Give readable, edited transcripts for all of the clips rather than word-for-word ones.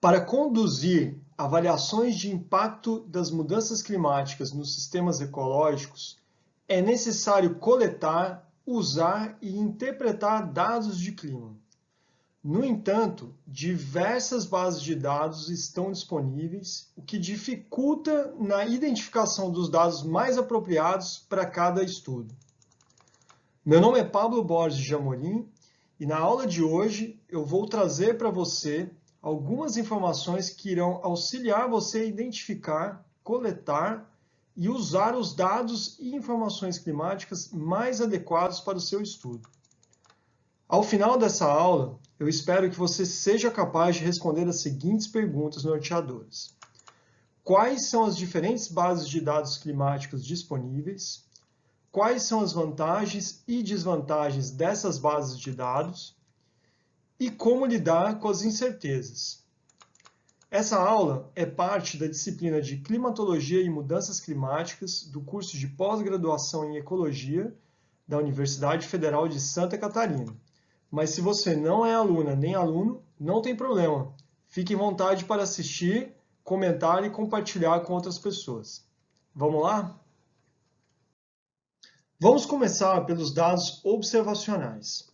Para conduzir avaliações de impacto das mudanças climáticas nos sistemas ecológicos, é necessário coletar, usar e interpretar dados de clima. No entanto, diversas bases de dados estão disponíveis, o que dificulta na identificação dos dados mais apropriados para cada estudo. Meu nome é Pablo Borges de Amorim e na aula de hoje eu vou trazer para você algumas informações que irão auxiliar você a identificar, coletar e usar os dados e informações climáticas mais adequados para o seu estudo. Ao final dessa aula, eu espero que você seja capaz de responder as seguintes perguntas norteadoras. Quais são as diferentes bases de dados climáticos disponíveis? Quais são as vantagens e desvantagens dessas bases de dados? E como lidar com as incertezas? Essa aula é parte da disciplina de Climatologia e Mudanças Climáticas do curso de pós-graduação em Ecologia da Universidade Federal de Santa Catarina. Mas se você não é aluna nem aluno, não tem problema. Fique à vontade para assistir, comentar e compartilhar com outras pessoas. Vamos lá? Vamos começar pelos dados observacionais.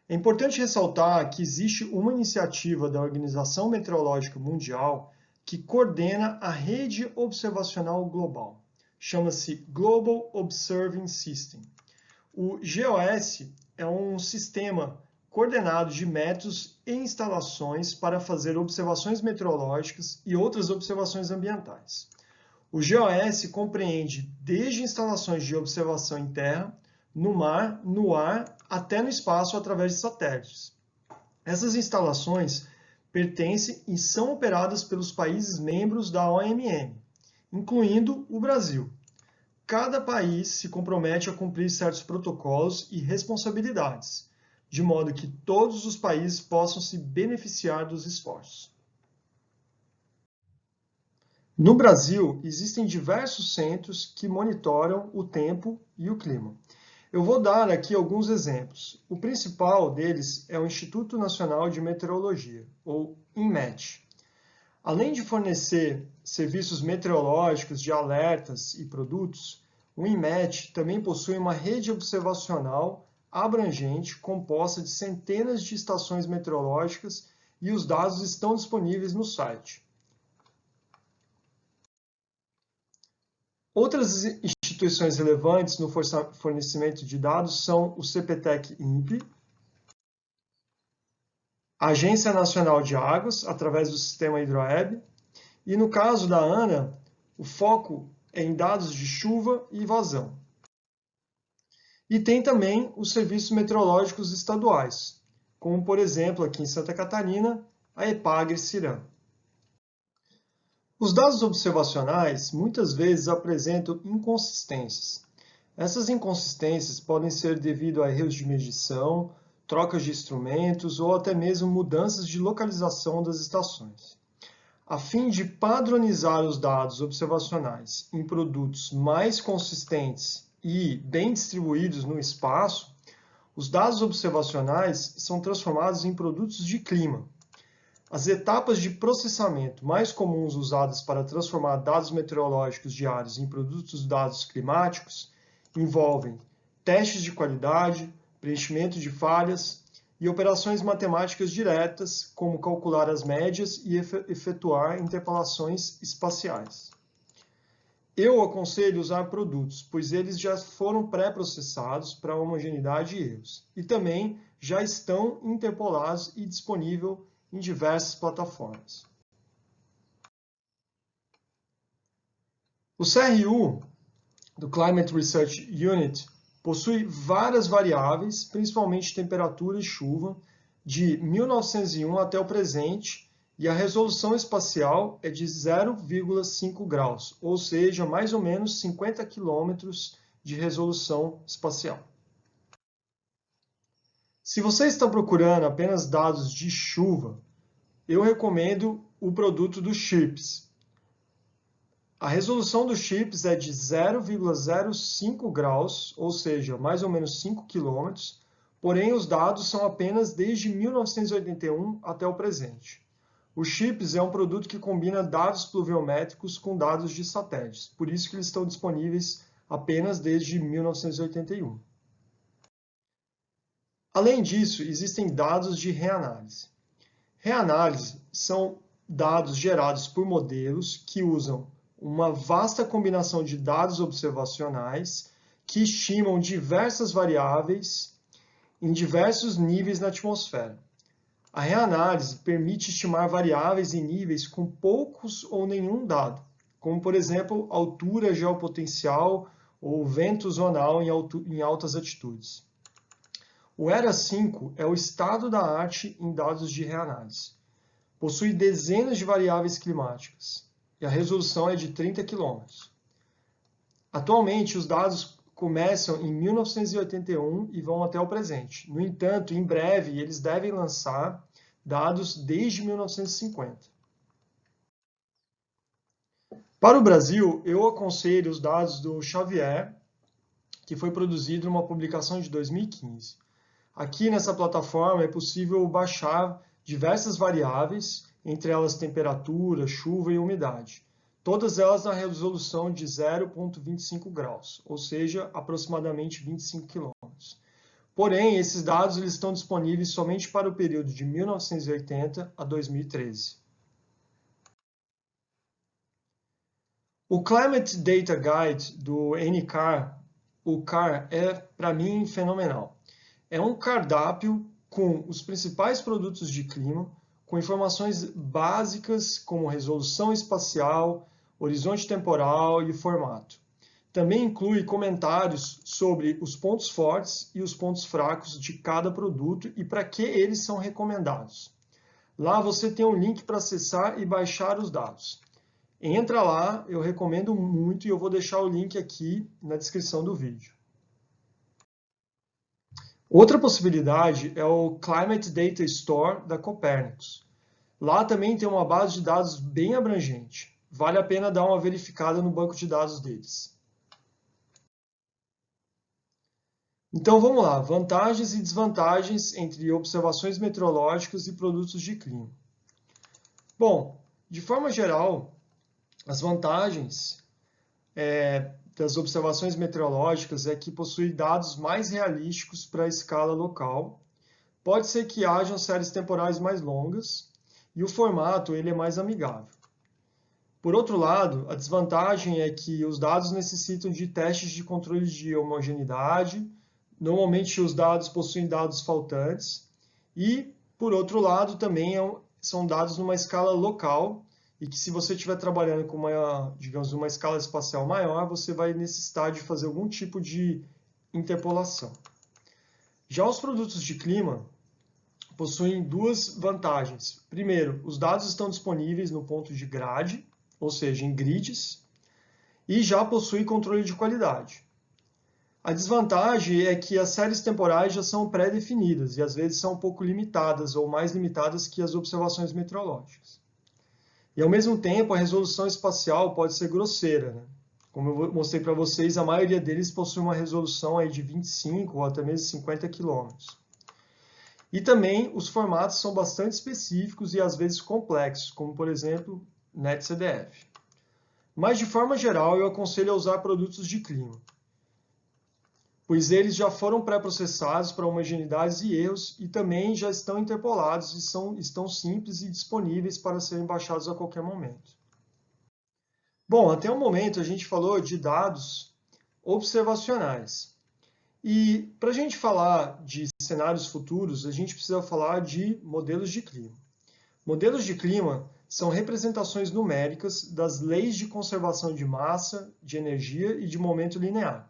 É importante ressaltar que existe uma iniciativa da Organização Meteorológica Mundial que coordena a rede observacional global. Chama-se Global Observing System. O GOS é um sistema coordenado de métodos e instalações para fazer observações meteorológicas e outras observações ambientais. O GOS compreende desde instalações de observação em terra, no mar, no ar, até no espaço através de satélites. Essas instalações pertencem e são operadas pelos países membros da OMM, incluindo o Brasil. Cada país se compromete a cumprir certos protocolos e responsabilidades, de modo que todos os países possam se beneficiar dos esforços. No Brasil, existem diversos centros que monitoram o tempo e o clima. Eu vou dar aqui alguns exemplos. O principal deles é o Instituto Nacional de Meteorologia, ou INMET. Além de fornecer serviços meteorológicos de alertas e produtos, o INMET também possui uma rede observacional abrangente composta de centenas de estações meteorológicas e os dados estão disponíveis no site. Outras instituições relevantes no fornecimento de dados são o CPTEC-INPE, a Agência Nacional de Águas, através do sistema Hidroeb, e no caso da ANA, o foco é em dados de chuva e vazão. E tem também os serviços meteorológicos estaduais, como, por exemplo, aqui em Santa Catarina, a EPAGRE-CIRAM. Os dados observacionais muitas vezes apresentam inconsistências. Essas inconsistências podem ser devido a erros de medição, trocas de instrumentos ou até mesmo mudanças de localização das estações. A fim de padronizar os dados observacionais em produtos mais consistentes e bem distribuídos no espaço, os dados observacionais são transformados em produtos de clima. As etapas de processamento mais comuns usadas para transformar dados meteorológicos diários em produtos de dados climáticos envolvem testes de qualidade, preenchimento de falhas e operações matemáticas diretas, como calcular as médias e efetuar interpolações espaciais. Eu aconselho usar produtos, pois eles já foram pré-processados para homogeneidade e erros, e também já estão interpolados e disponíveis em diversas plataformas. O CRU, do Climate Research Unit, possui várias variáveis, principalmente temperatura e chuva, de 1901 até o presente, e a resolução espacial é de 0,5 graus, ou seja, mais ou menos 50 quilômetros de resolução espacial. Se você está procurando apenas dados de chuva, eu recomendo o produto do CHIRPS. A resolução do CHIRPS é de 0,05 graus, ou seja, mais ou menos 5 quilômetros, porém os dados são apenas desde 1981 até o presente. O CHIPS é um produto que combina dados pluviométricos com dados de satélites, por isso que eles estão disponíveis apenas desde 1981. Além disso, existem dados de reanálise. Reanálise são dados gerados por modelos que usam uma vasta combinação de dados observacionais que estimam diversas variáveis em diversos níveis na atmosfera. A reanálise permite estimar variáveis e níveis com poucos ou nenhum dado, como, por exemplo, altura geopotencial ou vento zonal em altas altitudes. O ERA5 é o estado da arte em dados de reanálise. Possui dezenas de variáveis climáticas e a resolução é de 30 km. Atualmente, os dados começam em 1981 e vão até o presente. No entanto, em breve, eles devem lançar dados desde 1950. Para o Brasil, eu aconselho os dados do Xavier, que foi produzido numa publicação de 2015. Aqui nessa plataforma é possível baixar diversas variáveis, entre elas temperatura, chuva e umidade. Todas elas na resolução de 0,25 graus, ou seja, aproximadamente 25 km. Porém, esses dados eles estão disponíveis somente para o período de 1980 a 2013. O Climate Data Guide do NCAR, o CAR, é, para mim, fenomenal. É um cardápio com os principais produtos de clima, com informações básicas como resolução espacial, horizonte temporal e formato. Também inclui comentários sobre os pontos fortes e os pontos fracos de cada produto e para que eles são recomendados. Lá você tem um link para acessar e baixar os dados. Entra lá, eu recomendo muito e eu vou deixar o link aqui na descrição do vídeo. Outra possibilidade é o Climate Data Store da Copernicus. Lá também tem uma base de dados bem abrangente. Vale a pena dar uma verificada no banco de dados deles. Então vamos lá, vantagens e desvantagens entre observações meteorológicas e produtos de clima. Bom, de forma geral, as vantagens das observações meteorológicas é que possui dados mais realísticos para a escala local. Pode ser que hajam séries temporais mais longas e o formato ele é mais amigável. Por outro lado, a desvantagem é que os dados necessitam de testes de controle de homogeneidade. Normalmente os dados possuem dados faltantes e, por outro lado, também são dados numa escala local e que se você estiver trabalhando com digamos, uma escala espacial maior, você vai necessitar de fazer algum tipo de interpolação. Já os produtos de clima possuem duas vantagens. Primeiro, os dados estão disponíveis no ponto de grade, ou seja, em grids, e já possui controle de qualidade. A desvantagem é que as séries temporais já são pré-definidas e às vezes são um pouco limitadas ou mais limitadas que as observações meteorológicas. E ao mesmo tempo, a resolução espacial pode ser grosseira, né? Como eu mostrei para vocês, a maioria deles possui uma resolução aí de 25 ou até mesmo 50 km. E também os formatos são bastante específicos e às vezes complexos, como por exemplo, NetCDF. Mas de forma geral, eu aconselho a usar produtos de clima, pois eles já foram pré-processados para homogeneidades e erros e também já estão interpolados e estão simples e disponíveis para serem baixados a qualquer momento. Bom, até o momento a gente falou de dados observacionais. E para a gente falar de cenários futuros, a gente precisa falar de modelos de clima. Modelos de clima são representações numéricas das leis de conservação de massa, de energia e de momento linear.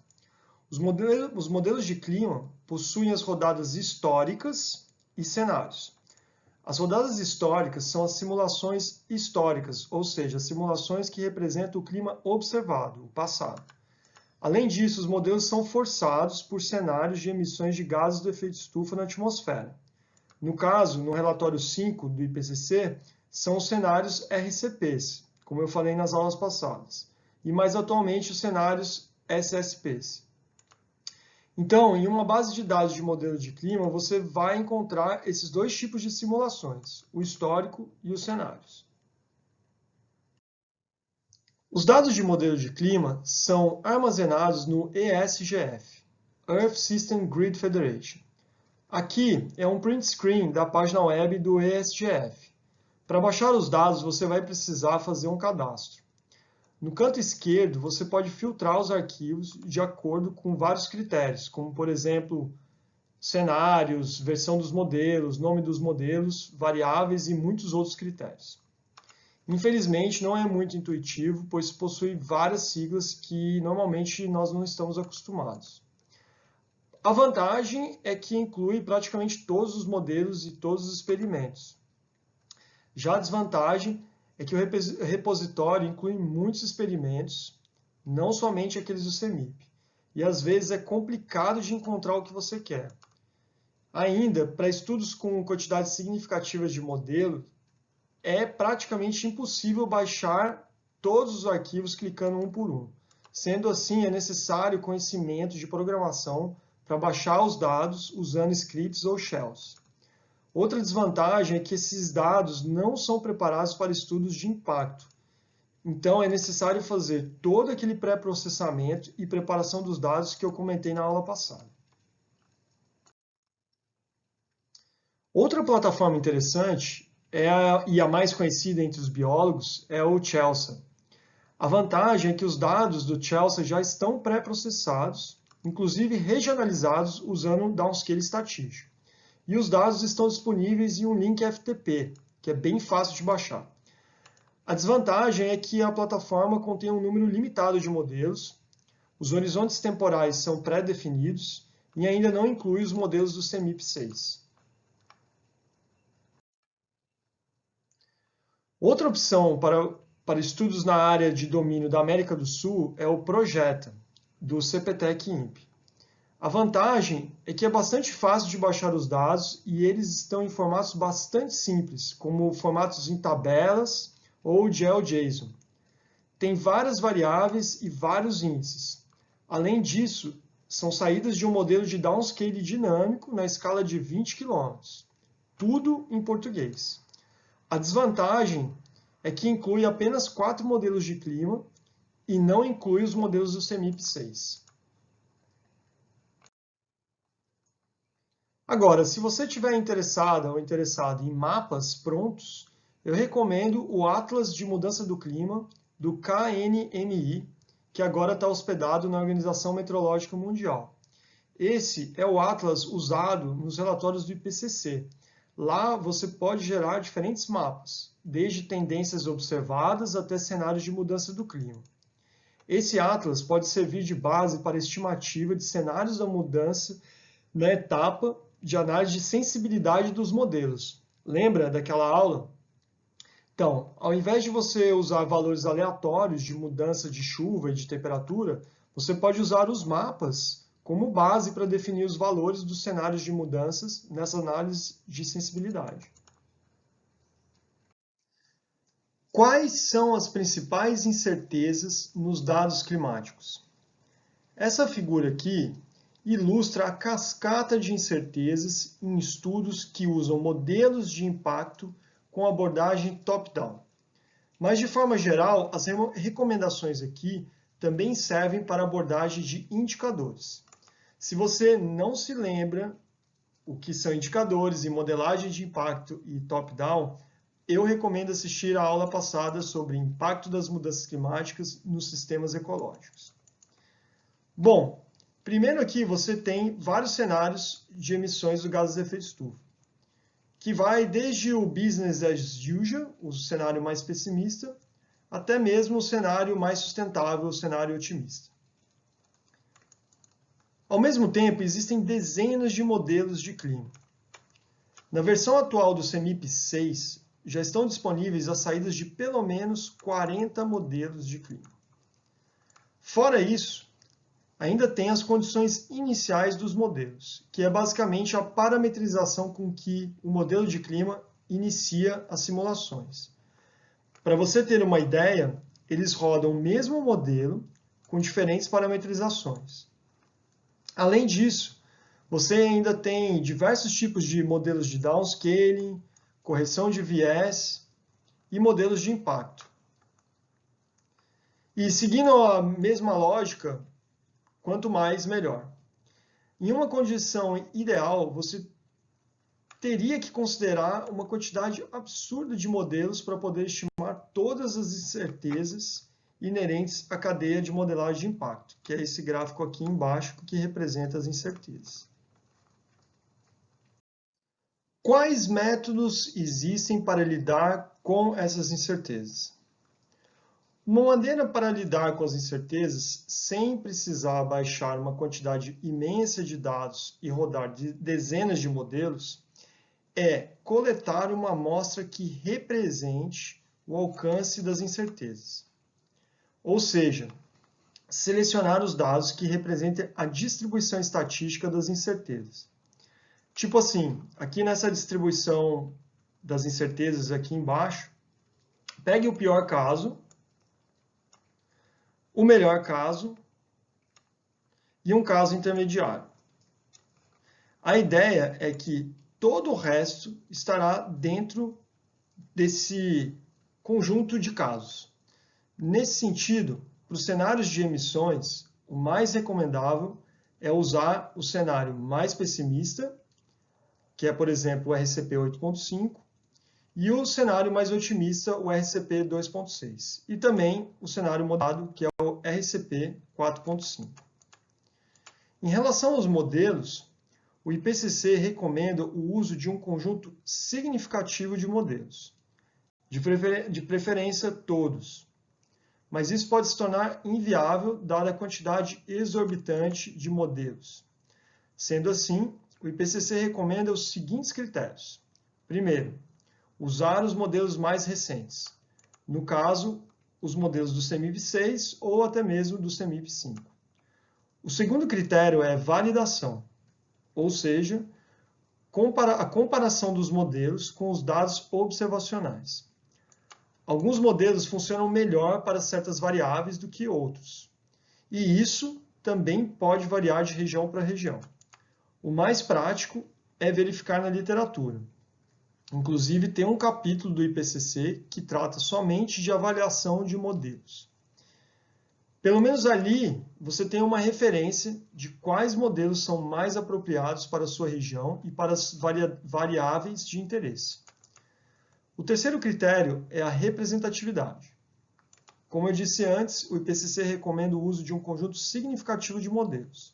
Os modelos de clima possuem as rodadas históricas e cenários. As rodadas históricas são as simulações históricas, ou seja, simulações que representam o clima observado, o passado. Além disso, os modelos são forçados por cenários de emissões de gases do efeito estufa na atmosfera. No caso, no relatório 5 do IPCC, são os cenários RCPs, como eu falei nas aulas passadas, e mais atualmente os cenários SSPs. Então, em uma base de dados de modelo de clima, você vai encontrar esses dois tipos de simulações, o histórico e os cenários. Os dados de modelo de clima são armazenados no ESGF, Earth System Grid Federation. Aqui é um print screen da página web do ESGF. Para baixar os dados, você vai precisar fazer um cadastro. No canto esquerdo, você pode filtrar os arquivos de acordo com vários critérios, como, por exemplo, cenários, versão dos modelos, nome dos modelos, variáveis e muitos outros critérios. Infelizmente, não é muito intuitivo, pois possui várias siglas que normalmente nós não estamos acostumados. A vantagem é que inclui praticamente todos os modelos e todos os experimentos. Já a desvantagem é que o repositório inclui muitos experimentos, não somente aqueles do CEMIP, e às vezes é complicado de encontrar o que você quer. Ainda, para estudos com quantidades significativas de modelo, é praticamente impossível baixar todos os arquivos clicando um por um. Sendo assim, é necessário conhecimento de programação para baixar os dados usando scripts ou shells. Outra desvantagem é que esses dados não são preparados para estudos de impacto. Então, é necessário fazer todo aquele pré-processamento e preparação dos dados que eu comentei na aula passada. Outra plataforma interessante e a mais conhecida entre os biólogos é o CHELSA. A vantagem é que os dados do CHELSA já estão pré-processados, inclusive regionalizados usando downscale estatístico. E os dados estão disponíveis em um link FTP, que é bem fácil de baixar. A desvantagem é que a plataforma contém um número limitado de modelos, os horizontes temporais são pré-definidos e ainda não inclui os modelos do CEMIP 6. Outra opção para estudos na área de domínio da América do Sul é o Projeta, do CPTEC-INPE. A vantagem é que é bastante fácil de baixar os dados e eles estão em formatos bastante simples, como formatos em tabelas ou GeoJSON. Tem várias variáveis e vários índices. Além disso, são saídas de um modelo de downscale dinâmico na escala de 20 km. Tudo em português. A desvantagem é que inclui apenas 4 modelos de clima e não inclui os modelos do CEMIP 6. Agora, se você estiver interessada ou interessado em mapas prontos, eu recomendo o Atlas de Mudança do Clima, do KNMI, que agora está hospedado na Organização Meteorológica Mundial. Esse é o Atlas usado nos relatórios do IPCC. Lá você pode gerar diferentes mapas, desde tendências observadas até cenários de mudança do clima. Esse Atlas pode servir de base para estimativa de cenários da mudança na etapa de análise de sensibilidade dos modelos. Lembra daquela aula? Então, ao invés de você usar valores aleatórios de mudança de chuva e de temperatura, você pode usar os mapas como base para definir os valores dos cenários de mudanças nessa análise de sensibilidade. Quais são as principais incertezas nos dados climáticos? Essa figura aqui ilustra a cascata de incertezas em estudos que usam modelos de impacto com abordagem top-down. Mas, de forma geral, as recomendações aqui também servem para abordagem de indicadores. Se você não se lembra o que são indicadores e modelagem de impacto e top-down, eu recomendo assistir a aula passada sobre impacto das mudanças climáticas nos sistemas ecológicos. Bom, primeiro aqui você tem vários cenários de emissões do gases de efeito estufa, que vai desde o business as usual, o cenário mais pessimista, até mesmo o cenário mais sustentável, o cenário otimista. Ao mesmo tempo, existem dezenas de modelos de clima. Na versão atual do CEMIP 6, já estão disponíveis as saídas de pelo menos 40 modelos de clima. Fora isso, ainda tem as condições iniciais dos modelos, que é basicamente a parametrização com que o modelo de clima inicia as simulações. Para você ter uma ideia, eles rodam o mesmo modelo com diferentes parametrizações. Além disso, você ainda tem diversos tipos de modelos de downscaling, correção de viés e modelos de impacto. E seguindo a mesma lógica, quanto mais, melhor. Em uma condição ideal, você teria que considerar uma quantidade absurda de modelos para poder estimar todas as incertezas inerentes à cadeia de modelagem de impacto, que é esse gráfico aqui embaixo que representa as incertezas. Quais métodos existem para lidar com essas incertezas? Uma maneira para lidar com as incertezas sem precisar baixar uma quantidade imensa de dados e rodar dezenas de modelos é coletar uma amostra que represente o alcance das incertezas. Ou seja, selecionar os dados que representem a distribuição estatística das incertezas. Tipo assim, aqui nessa distribuição das incertezas aqui embaixo, pegue o pior caso, o melhor caso e um caso intermediário. A ideia é que todo o resto estará dentro desse conjunto de casos. Nesse sentido, para os cenários de emissões, o mais recomendável é usar o cenário mais pessimista, que é, por exemplo, o RCP 8.5, e o cenário mais otimista, o RCP 2.6. E também o cenário moderado, que é o RCP 4.5. Em relação aos modelos, o IPCC recomenda o uso de um conjunto significativo de modelos, de preferência todos. Mas isso pode se tornar inviável dada a quantidade exorbitante de modelos. Sendo assim, o IPCC recomenda os seguintes critérios. Primeiro, usar os modelos mais recentes. No caso, os modelos do CEMIP 6 ou até mesmo do CEMIP 5. O segundo critério é validação, ou seja, a comparação dos modelos com os dados observacionais. Alguns modelos funcionam melhor para certas variáveis do que outros. E isso também pode variar de região para região. O mais prático é verificar na literatura. Inclusive, tem um capítulo do IPCC que trata somente de avaliação de modelos. Pelo menos ali, você tem uma referência de quais modelos são mais apropriados para a sua região e para as variáveis de interesse. O terceiro critério é a representatividade. Como eu disse antes, o IPCC recomenda o uso de um conjunto significativo de modelos.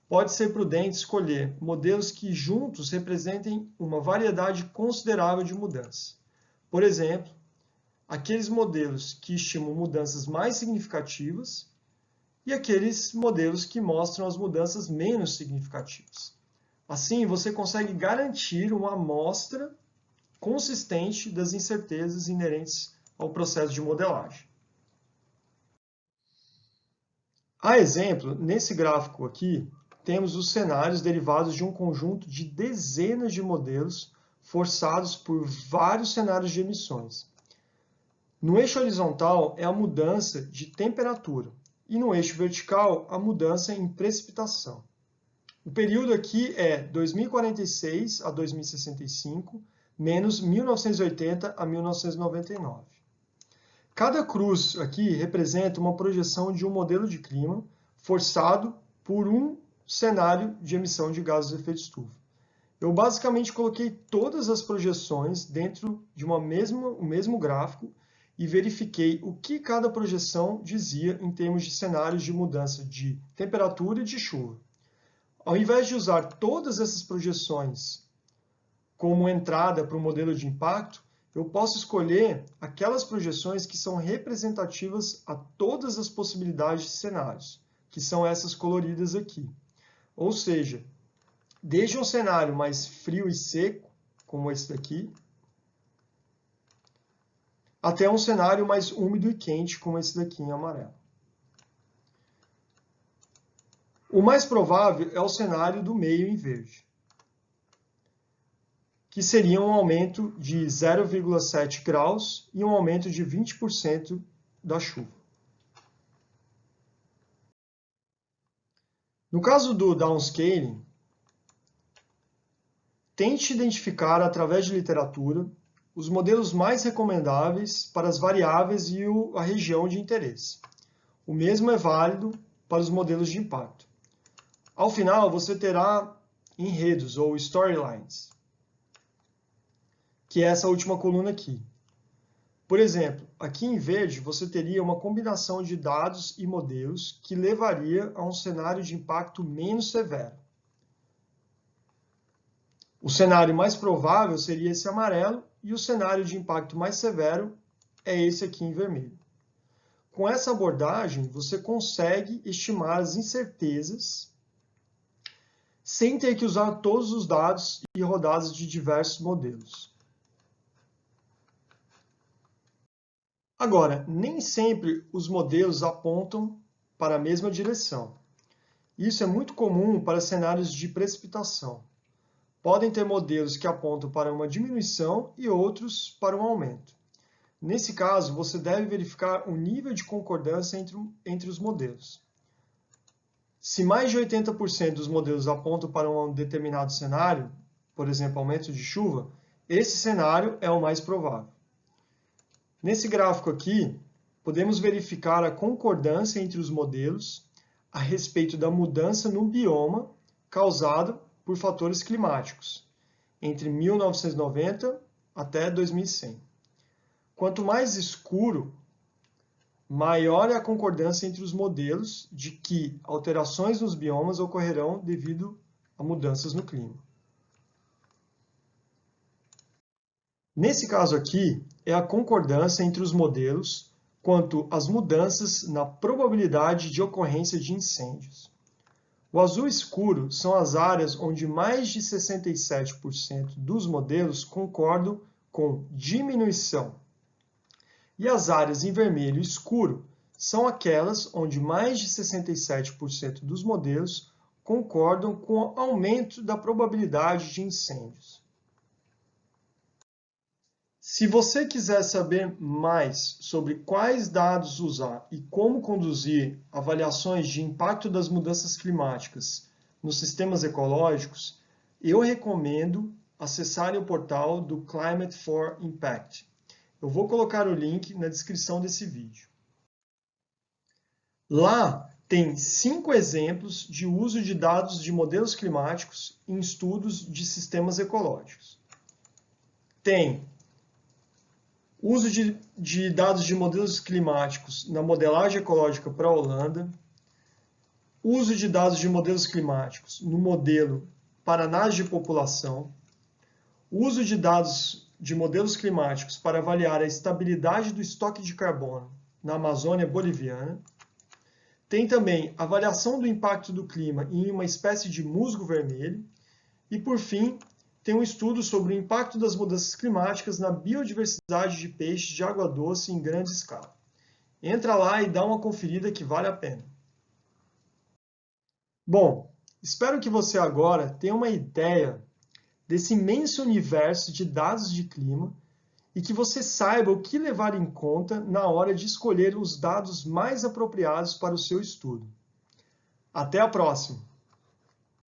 Pode ser prudente escolher modelos que juntos representem uma variedade considerável de mudanças. Por exemplo, aqueles modelos que estimam mudanças mais significativas e aqueles modelos que mostram as mudanças menos significativas. Assim, você consegue garantir uma amostra consistente das incertezas inerentes ao processo de modelagem. A exemplo, nesse gráfico aqui, temos os cenários derivados de um conjunto de dezenas de modelos forçados por vários cenários de emissões. No eixo horizontal é a mudança de temperatura e no eixo vertical a mudança em precipitação. O período aqui é 2046 a 2065, menos 1980 a 1999. Cada cruz aqui representa uma projeção de um modelo de clima forçado por um cenário de emissão de gases de efeito estufa. Eu basicamente coloquei todas as projeções dentro de um mesmo gráfico e verifiquei o que cada projeção dizia em termos de cenários de mudança de temperatura e de chuva. Ao invés de usar todas essas projeções como entrada para o modelo de impacto, eu posso escolher aquelas projeções que são representativas a todas as possibilidades de cenários, que são essas coloridas aqui. Ou seja, desde um cenário mais frio e seco, como esse daqui, até um cenário mais úmido e quente, como esse daqui em amarelo. O mais provável é o cenário do meio em verde, que seria um aumento de 0,7 graus e um aumento de 20% da chuva. No caso do downscaling, tente identificar, através de literatura, os modelos mais recomendáveis para as variáveis e a região de interesse. O mesmo é válido para os modelos de impacto. Ao final, você terá enredos ou storylines, que é essa última coluna aqui. Por exemplo, aqui em verde você teria uma combinação de dados e modelos que levaria a um cenário de impacto menos severo. O cenário mais provável seria esse amarelo e o cenário de impacto mais severo é esse aqui em vermelho. Com essa abordagem, você consegue estimar as incertezas sem ter que usar todos os dados e rodadas de diversos modelos. Agora, nem sempre os modelos apontam para a mesma direção. Isso é muito comum para cenários de precipitação. Podem ter modelos que apontam para uma diminuição e outros para um aumento. Nesse caso, você deve verificar o nível de concordância entre os modelos. Se mais de 80% dos modelos apontam para um determinado cenário, por exemplo, aumento de chuva, esse cenário é o mais provável. Nesse gráfico aqui, podemos verificar a concordância entre os modelos a respeito da mudança no bioma causada por fatores climáticos, entre 1990 até 2100. Quanto mais escuro, maior é a concordância entre os modelos de que alterações nos biomas ocorrerão devido a mudanças no clima. Nesse caso aqui, é a concordância entre os modelos quanto às mudanças na probabilidade de ocorrência de incêndios. O azul escuro são as áreas onde mais de 67% dos modelos concordam com diminuição. E as áreas em vermelho escuro são aquelas onde mais de 67% dos modelos concordam com o aumento da probabilidade de incêndios. Se você quiser saber mais sobre quais dados usar e como conduzir avaliações de impacto das mudanças climáticas nos sistemas ecológicos, eu recomendo acessarem o portal do Climate for Impact. Eu vou colocar o link na descrição desse vídeo. Lá tem 5 exemplos de uso de dados de modelos climáticos em estudos de sistemas ecológicos. Tem uso de dados de modelos climáticos na modelagem ecológica para a Holanda, uso de dados de modelos climáticos no modelo para análise de população, uso de dados de modelos climáticos para avaliar a estabilidade do estoque de carbono na Amazônia boliviana. Tem também avaliação do impacto do clima em uma espécie de musgo vermelho. E, por fim, tem um estudo sobre o impacto das mudanças climáticas na biodiversidade de peixes de água doce em grande escala. Entra lá e dá uma conferida que vale a pena. Bom, espero que você agora tenha uma ideia desse imenso universo de dados de clima e que você saiba o que levar em conta na hora de escolher os dados mais apropriados para o seu estudo. Até a próxima!